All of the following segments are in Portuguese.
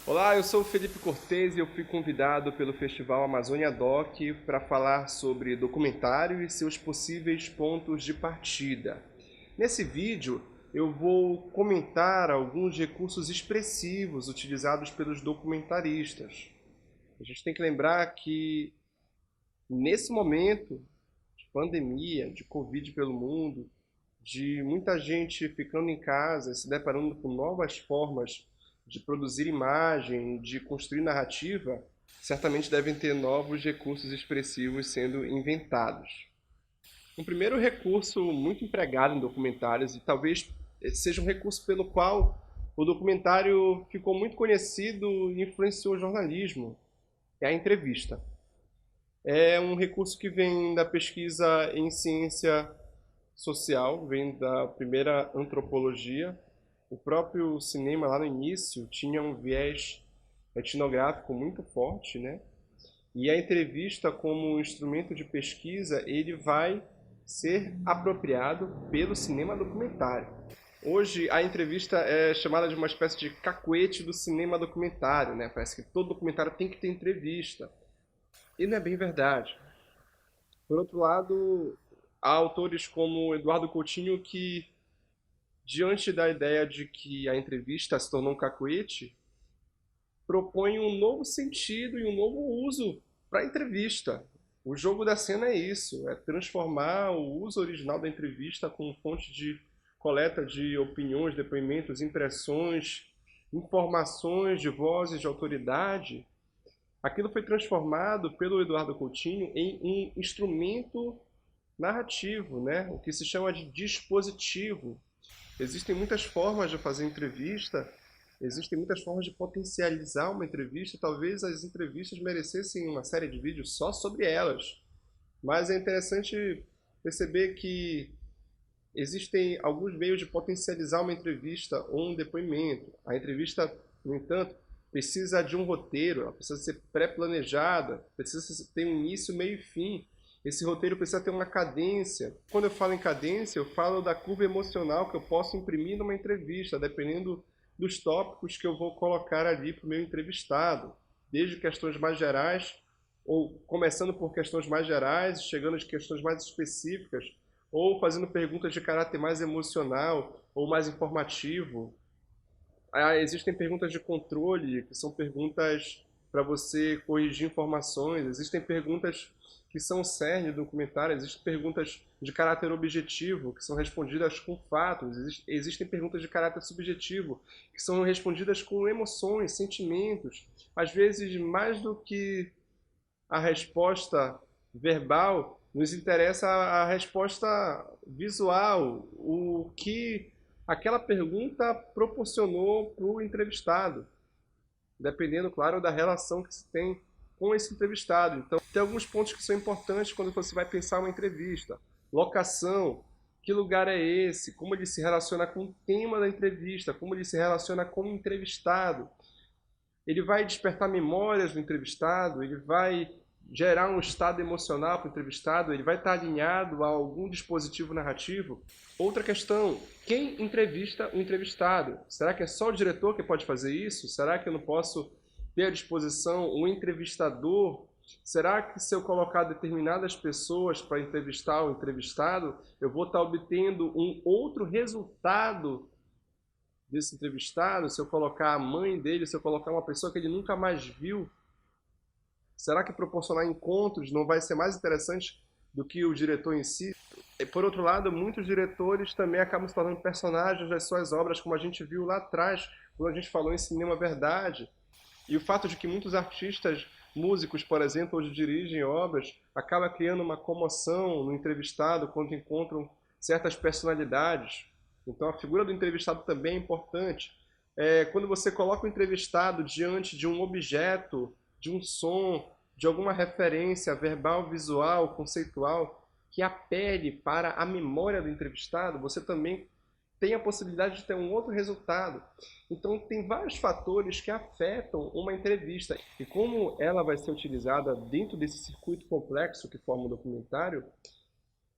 Olá, eu sou o Felipe Cortez e eu fui convidado pelo Festival Amazônia Doc para falar sobre documentário e seus possíveis pontos de partida. Nesse vídeo, eu vou comentar alguns recursos expressivos utilizados pelos documentaristas. A gente tem que lembrar que, nesse momento de pandemia, de Covid pelo mundo, de muita gente ficando em casa, se deparando com novas formas de produzir imagem, de construir narrativa, certamente devem ter novos recursos expressivos sendo inventados. Um primeiro recurso muito empregado em documentários, e talvez seja um recurso pelo qual o documentário ficou muito conhecido e influenciou o jornalismo, é a entrevista. É um recurso que vem da pesquisa em ciência social, vem da primeira antropologia. O próprio cinema lá no início tinha um viés etnográfico muito forte, né? E a entrevista como um instrumento de pesquisa, ele vai ser apropriado pelo cinema documentário. Hoje a entrevista é chamada de uma espécie de cacuete do cinema documentário, né? Parece que todo documentário tem que ter entrevista. E não é bem verdade. Por outro lado, há autores como Eduardo Coutinho que, diante da ideia de que a entrevista se tornou um cacuete, propõe um novo sentido e um novo uso para a entrevista. O jogo da cena é isso, é transformar o uso original da entrevista como fonte de coleta de opiniões, depoimentos, impressões, informações de vozes de autoridade. Aquilo foi transformado pelo Eduardo Coutinho em um instrumento narrativo, né? O que se chama de dispositivo. Existem muitas formas de fazer entrevista, existem muitas formas de potencializar uma entrevista. Talvez as entrevistas merecessem uma série de vídeos só sobre elas. Mas é interessante perceber que existem alguns meios de potencializar uma entrevista ou um depoimento. A entrevista, no entanto, precisa de um roteiro, ela precisa ser pré-planejada, precisa ter um início, meio e fim. Esse roteiro precisa ter uma cadência. Quando eu falo em cadência, eu falo da curva emocional que eu posso imprimir numa entrevista, dependendo dos tópicos que eu vou colocar ali para o meu entrevistado. Desde questões mais gerais, ou começando por questões mais gerais, chegando às questões mais específicas, ou fazendo perguntas de caráter mais emocional ou mais informativo. Existem perguntas de controle, que são perguntas para você corrigir informações. Existem perguntas que são o cerne do documentário. Existem perguntas de caráter objetivo, que são respondidas com fatos. Existem perguntas de caráter subjetivo, que são respondidas com emoções, sentimentos. Às vezes, mais do que a resposta verbal, nos interessa a resposta visual, o que aquela pergunta proporcionou para o entrevistado, dependendo, claro, da relação que se tem com esse entrevistado. Então, tem alguns pontos que são importantes quando você vai pensar uma entrevista. Locação, que lugar é esse? Como ele se relaciona com o tema da entrevista? Como ele se relaciona com o entrevistado? Ele vai despertar memórias do entrevistado? Ele vai gerar um estado emocional para o entrevistado? Ele vai estar alinhado a algum dispositivo narrativo? Outra questão, quem entrevista o entrevistado? Será que é só o diretor que pode fazer isso? Será que eu não posso ter à disposição um entrevistador? Será que se eu colocar determinadas pessoas para entrevistar o entrevistado, eu vou estar obtendo um outro resultado desse entrevistado? Se eu colocar a mãe dele, se eu colocar uma pessoa que ele nunca mais viu, será que proporcionar encontros não vai ser mais interessante do que o diretor em si? E, por outro lado, muitos diretores também acabam se tornando personagens das suas obras, como a gente viu lá atrás, quando a gente falou em Cinema Verdade. E o fato de que muitos artistas, músicos, por exemplo, hoje dirigem obras, acaba criando uma comoção no entrevistado quando encontram certas personalidades. Então a figura do entrevistado também é importante. Quando você coloca o entrevistado diante de um objeto, de um som, de alguma referência verbal, visual, conceitual, que apele para a memória do entrevistado, você também tem a possibilidade de ter um outro resultado. Então, tem vários fatores que afetam uma entrevista. E como ela vai ser utilizada dentro desse circuito complexo que forma o documentário,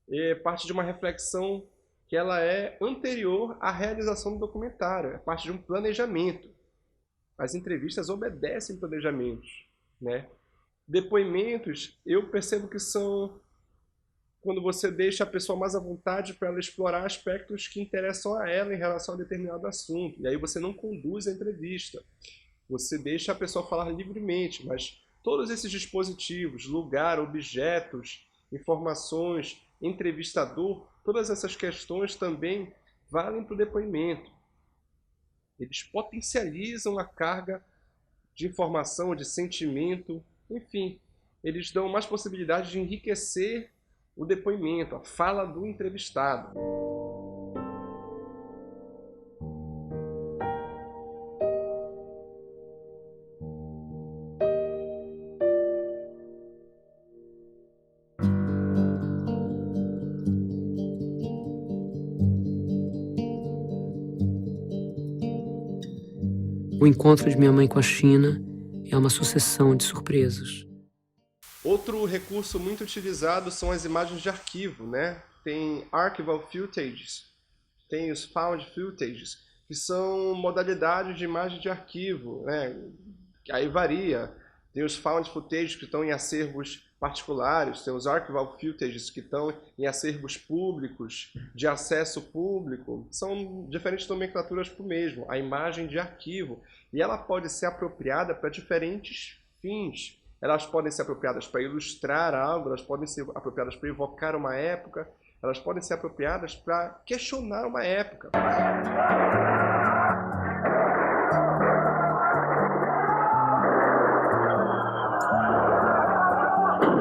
é parte de uma reflexão que ela é anterior à realização do documentário, é parte de um planejamento. As entrevistas obedecem planejamentos, né? Depoimentos, eu percebo que são quando você deixa a pessoa mais à vontade para ela explorar aspectos que interessam a ela em relação a determinado assunto. E aí você não conduz a entrevista. Você deixa a pessoa falar livremente, mas todos esses dispositivos, lugar, objetos, informações, entrevistador, todas essas questões também valem para o depoimento. Eles potencializam a carga de informação, de sentimento, enfim, eles dão mais possibilidade de enriquecer o depoimento, a fala do entrevistado. O encontro de minha mãe com a China é uma sucessão de surpresas. Outro recurso muito utilizado são as imagens de arquivo, né? Tem Archival Footages, tem os Found Footages, que são modalidades de imagem de arquivo, né? Aí varia. Tem os Found Footages que estão em acervos particulares, tem os Archival Footages que estão em acervos públicos, de acesso público. São diferentes nomenclaturas para o mesmo, a imagem de arquivo. E ela pode ser apropriada para diferentes fins. Elas podem ser apropriadas para ilustrar algo, elas podem ser apropriadas para evocar uma época, elas podem ser apropriadas para questionar uma época.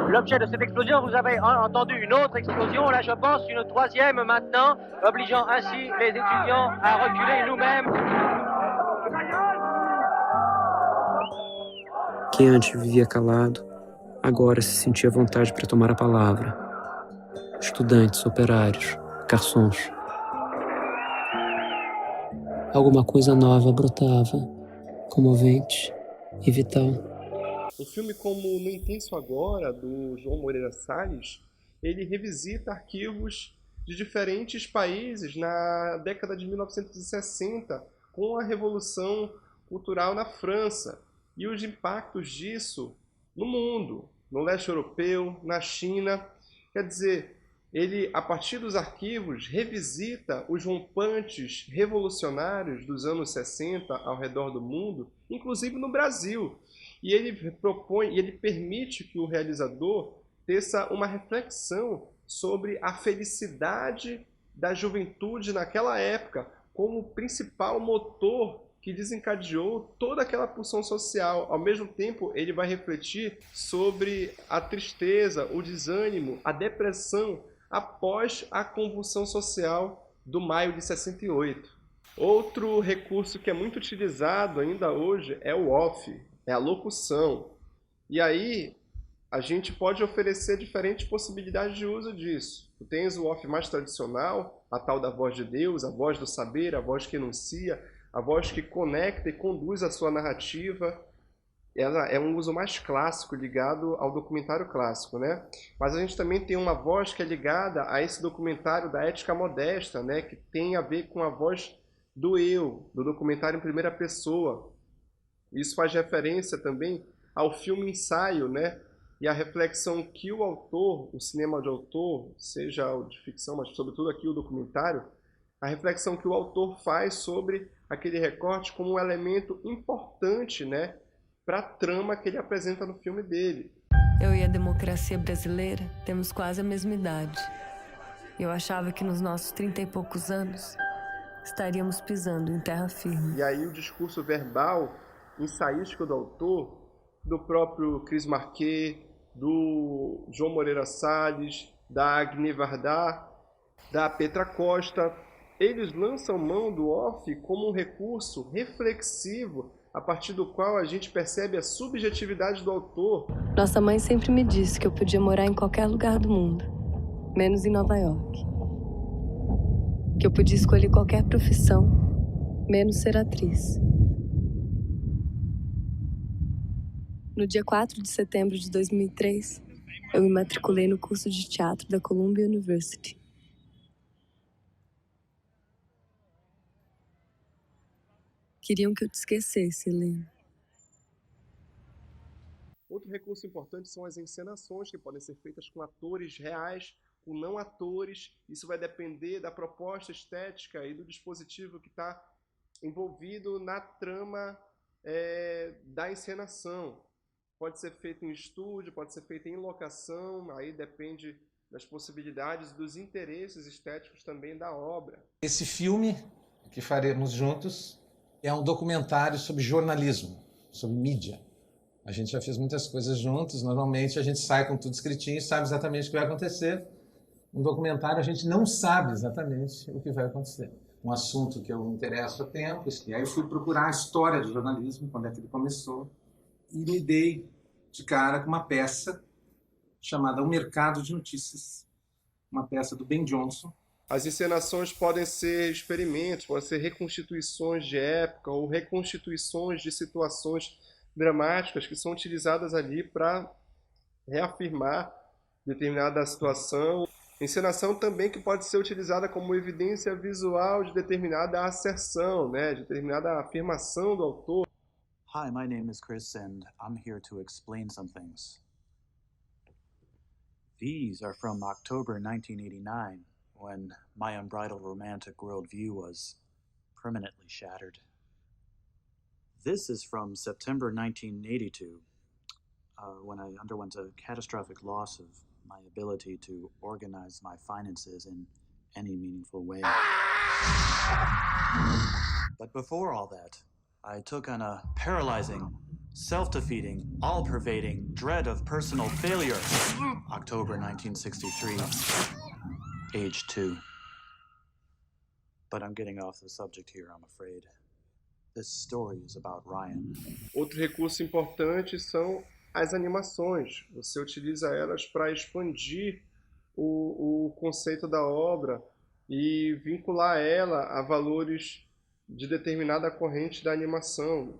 L'objet de cette explosion, vous avez entendu une autre explosion, là je pense une troisième maintenant, obligeant ainsi les étudiants à reculer nous-mêmes. Quem antes vivia calado, agora se sentia à vontade para tomar a palavra. Estudantes, operários, garçons. Alguma coisa nova brotava, comovente e vital. Um filme como No Intenso Agora, do João Moreira Salles, ele revisita arquivos de diferentes países na década de 1960, com a Revolução Cultural na França e os impactos disso no mundo, no leste europeu, na China. Quer dizer, ele, a partir dos arquivos, revisita os rompantes revolucionários dos anos 60 ao redor do mundo, inclusive no Brasil. E ele propõe, e ele permite que o realizador teça uma reflexão sobre a felicidade da juventude naquela época, como principal motor que desencadeou toda aquela pulsão social. Ao mesmo tempo, ele vai refletir sobre a tristeza, o desânimo, a depressão após a convulsão social do maio de 68. Outro recurso que é muito utilizado ainda hoje é o off, é a locução. E aí a gente pode oferecer diferentes possibilidades de uso disso. Tu tens o off mais tradicional, a tal da voz de Deus, a voz do saber, a voz que enuncia, a voz que conecta e conduz a sua narrativa. Ela é um uso mais clássico, ligado ao documentário clássico, né? Mas a gente também tem uma voz que é ligada a esse documentário da ética modesta, né? Que tem a ver com a voz do eu, do documentário em primeira pessoa. Isso faz referência também ao filme ensaio, né? E a reflexão que o autor, o cinema de autor, seja o de ficção, mas sobretudo aqui o documentário, a reflexão que o autor faz sobre aquele recorte como um elemento importante, né, para a trama que ele apresenta no filme dele. Eu e a democracia brasileira temos quase a mesma idade. Eu achava que nos nossos 30 e poucos anos estaríamos pisando em terra firme. E aí o discurso verbal, ensaístico do autor, do próprio Cris Marquet, do João Moreira Salles, da Agni Vardar, da Petra Costa, eles lançam mão do off como um recurso reflexivo a partir do qual a gente percebe a subjetividade do autor. Nossa mãe sempre me disse que eu podia morar em qualquer lugar do mundo, menos em Nova York. Que eu podia escolher qualquer profissão, menos ser atriz. No dia 4 de setembro de 2003, eu me matriculei no curso de teatro da Columbia University. Queriam que eu te esquecesse, Helena. Outro recurso importante são as encenações, que podem ser feitas com atores reais, com não atores. Isso vai depender da proposta estética e do dispositivo que está envolvido na trama da encenação. Pode ser feito em estúdio, pode ser feito em locação, aí depende das possibilidades e dos interesses estéticos também da obra. Esse filme que faremos juntos é um documentário sobre jornalismo, sobre mídia. A gente já fez muitas coisas juntos, normalmente a gente sai com tudo escritinho e sabe exatamente o que vai acontecer. Um documentário a gente não sabe exatamente o que vai acontecer. Um assunto que eu me interesso há tempos, e aí eu fui procurar a história do jornalismo, quando é que ele começou, e me dei de cara com uma peça chamada O Mercado de Notícias, uma peça do Ben Jonson. As encenações podem ser experimentos, podem ser reconstituições de época ou reconstituições de situações dramáticas que são utilizadas ali para reafirmar determinada situação. Encenação também que pode ser utilizada como evidência visual de determinada asserção, né, de determinada afirmação do autor. Hi, my name is Chris and I'm here to explain some things. These are from October 1989, when my unbridled romantic worldview was permanently shattered. This is from September 1982, when I underwent a catastrophic loss of my ability to organize my finances in any meaningful way. But before all that, I took on a paralyzing, self-defeating, all-pervading dread of personal failure. October 1963, age 2. But I'm getting off the subject here, I'm afraid. This story is about Ryan. Outro recurso importante são as animações. Você utiliza elas para expandir o conceito da obra e vincular ela a valores de determinada corrente da animação.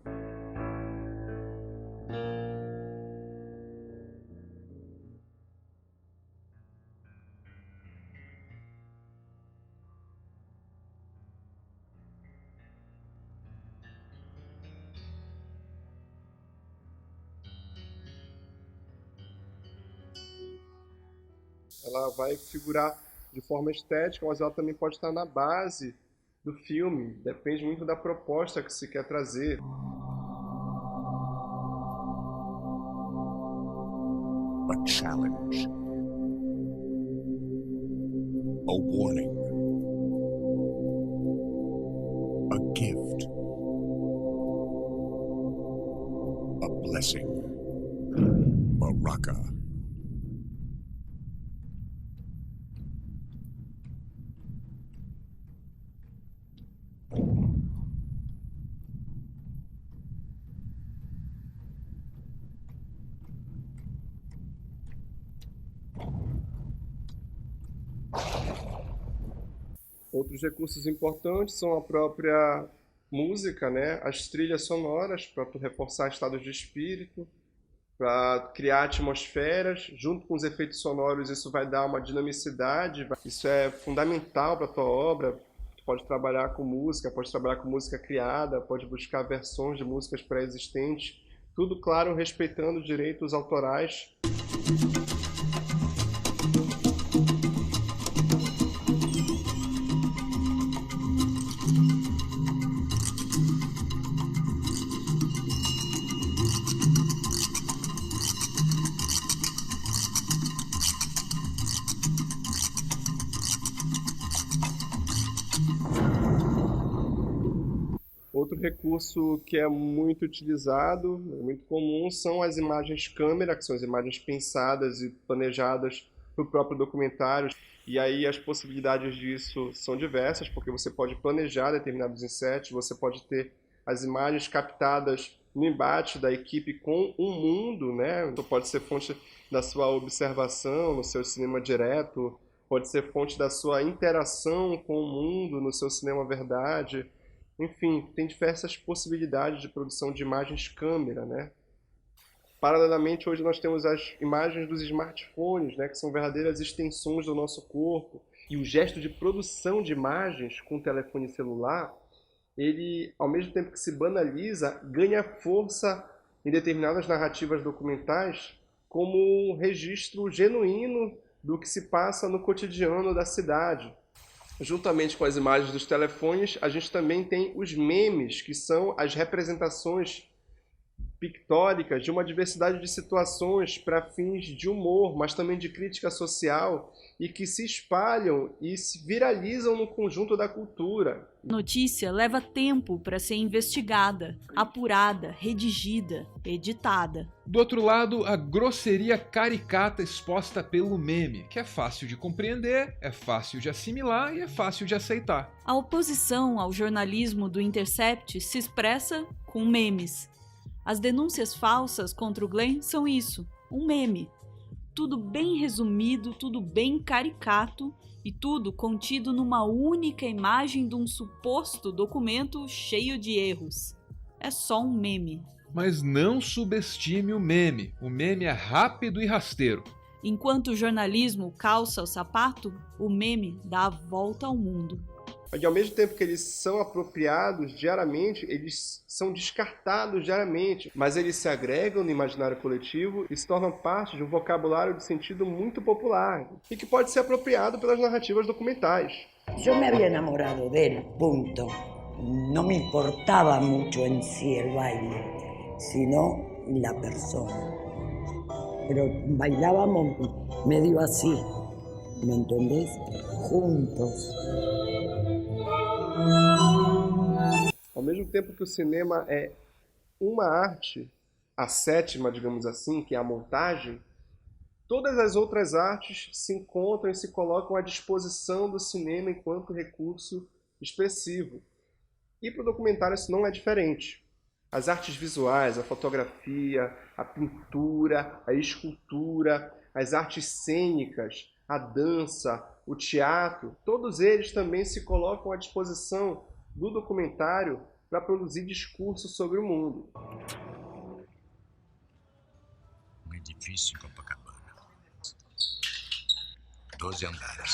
Ela vai figurar de forma estética, mas ela também pode estar na base do filme. Depende muito da proposta que se quer trazer. A challenge. A warning. A gift. A blessing. Baraka. Outros recursos importantes são a própria música, né? As trilhas sonoras, para tu reforçar estados de espírito, para criar atmosferas. Junto com os efeitos sonoros, isso vai dar uma dinamicidade. Isso é fundamental para a tua obra. Tu pode trabalhar com música criada, pode buscar versões de músicas pré-existentes. Tudo, claro, respeitando os direitos autorais. Outro recurso que é muito utilizado, muito comum, são as imagens câmera, que são as imagens pensadas e planejadas para o próprio documentário. E aí as possibilidades disso são diversas, porque você pode planejar determinados insets, você pode ter as imagens captadas no embate da equipe com o mundo, né? Então pode ser fonte da sua observação no seu cinema direto, pode ser fonte da sua interação com o mundo no seu cinema verdade. Enfim, tem diversas possibilidades de produção de imagens câmera, né? Paralelamente, hoje nós temos as imagens dos smartphones, né, que são verdadeiras extensões do nosso corpo. E o gesto de produção de imagens com o telefone celular, ele, ao mesmo tempo que se banaliza, ganha força em determinadas narrativas documentais como um registro genuíno do que se passa no cotidiano da cidade. Juntamente com as imagens dos telefones, a gente também tem os memes, que são as representações pictóricas de uma diversidade de situações para fins de humor, mas também de crítica social, e que se espalham e se viralizam no conjunto da cultura. Notícia leva tempo para ser investigada, apurada, redigida, editada. Do outro lado, a grosseria caricata exposta pelo meme, que é fácil de compreender, é fácil de assimilar e é fácil de aceitar. A oposição ao jornalismo do Intercept se expressa com memes. As denúncias falsas contra o Glenn são isso, um meme. Tudo bem resumido, tudo bem caricato e tudo contido numa única imagem de um suposto documento cheio de erros. É só um meme. Mas não subestime o meme. O meme é rápido e rasteiro. Enquanto o jornalismo calça o sapato, o meme dá a volta ao mundo. Mas, ao mesmo tempo que eles são apropriados diariamente, eles são descartados diariamente, mas eles se agregam no imaginário coletivo e se tornam parte de um vocabulário de sentido muito popular e que pode ser apropriado pelas narrativas documentais. Yo me había enamorado de él, punto. No me importaba mucho en sí el baile, sino la persona. Pero bailábamos medio así, ¿me entendés? Juntos. Ao mesmo tempo que o cinema é uma arte, a sétima, digamos assim, que é a montagem, todas as outras artes se encontram e se colocam à disposição do cinema enquanto recurso expressivo. E para o documentário isso não é diferente. As artes visuais, a fotografia, a pintura, a escultura, as artes cênicas, a dança, o teatro, todos eles também se colocam à disposição do documentário para produzir discurso sobre o mundo. Um edifício em Copacabana. 12 andares.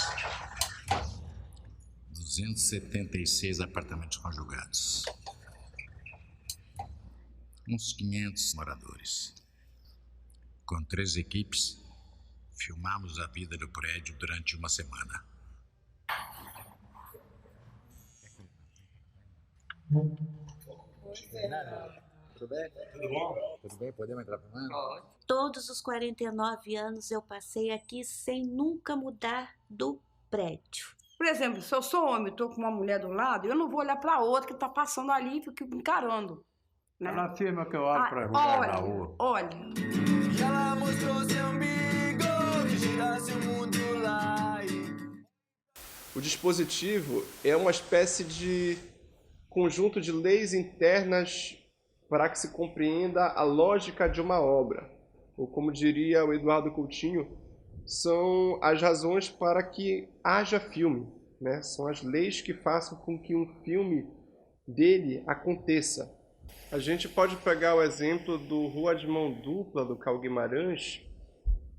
276 apartamentos conjugados. Uns 500 moradores. Com 3 equipes, filmamos a vida do prédio durante uma semana. Tudo bem? Tudo bom? Tudo bem? Podemos entrar pro ano? Todos os 49 anos eu passei aqui sem nunca mudar do prédio. Por exemplo, se eu sou homem e estou com uma mulher do lado, eu não vou olhar para outra que está passando ali e fico encarando. Né? Ela afirma que eu olho para mulher na rua. Olha. Ela mostrou seu amigo que girasse o mundo lá. O dispositivo é uma espécie de conjunto de leis internas para que se compreenda a lógica de uma obra. Ou como diria o Eduardo Coutinho, são as razões para que haja filme, né? São as leis que façam com que um filme dele aconteça. A gente pode pegar o exemplo do Rua de Mão Dupla, do Carl Guimarães,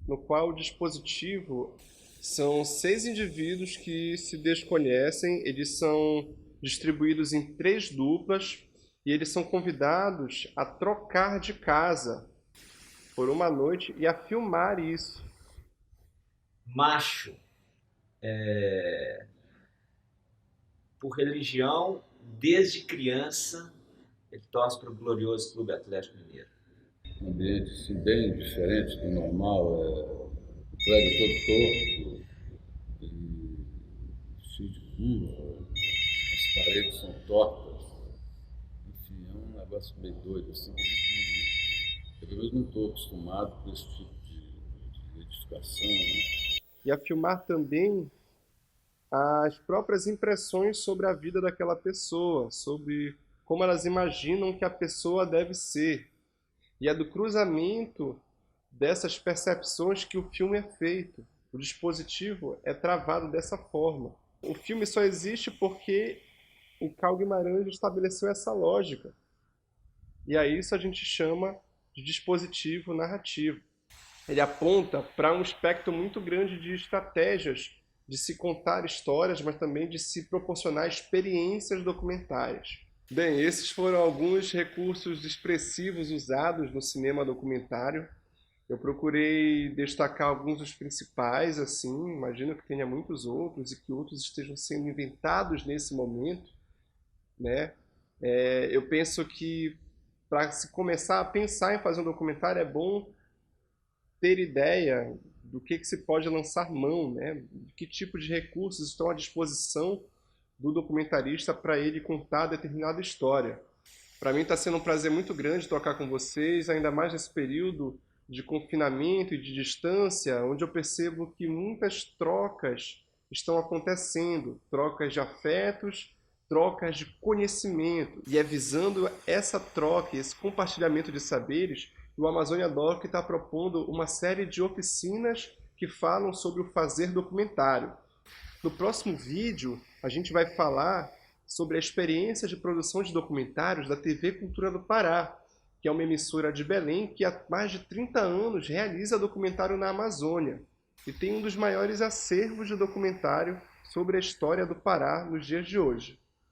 no qual o dispositivo são 6 indivíduos que se desconhecem, eles são distribuídos em 3 duplas e eles são convidados a trocar de casa por uma noite e a filmar isso. Macho, por religião, desde criança, ele torce para o glorioso Clube Atlético Mineiro. Um ambiente assim, bem diferente do normal, o prédio todo torto, cheio de curva, as paredes são tortas, enfim, é um negócio meio doido, assim, eu pelo menos não estou acostumado com esse tipo de edificação, né? E a filmar também as próprias impressões sobre a vida daquela pessoa, sobre como elas imaginam que a pessoa deve ser. E é do cruzamento dessas percepções que o filme é feito. O dispositivo é travado dessa forma. O filme só existe porque o Carl Guimarães estabeleceu essa lógica. E a isso a gente chama de dispositivo narrativo. Ele aponta para um espectro muito grande de estratégias de se contar histórias, mas também de se proporcionar experiências documentais. Bem, esses foram alguns recursos expressivos usados no cinema documentário. Eu procurei destacar alguns dos principais, assim, imagino que tenha muitos outros e que outros estejam sendo inventados nesse momento, né? Eu penso que para se começar a pensar em fazer um documentário é bom ter ideia do que se pode lançar mão, né? De que tipo de recursos estão à disposição do documentarista para ele contar determinada história. Para mim está sendo um prazer muito grande tocar com vocês, ainda mais nesse período de confinamento e de distância, onde eu percebo que muitas trocas estão acontecendo, trocas de afetos, trocas de conhecimento. E é visando essa troca, esse compartilhamento de saberes, que o Amazônia Doc está propondo uma série de oficinas que falam sobre o fazer documentário. No próximo vídeo, a gente vai falar sobre a experiência de produção de documentários da TV Cultura do Pará, que é uma emissora de Belém que há mais de 30 anos realiza documentário na Amazônia e tem um dos maiores acervos de documentário sobre a história do Pará nos dias de hoje.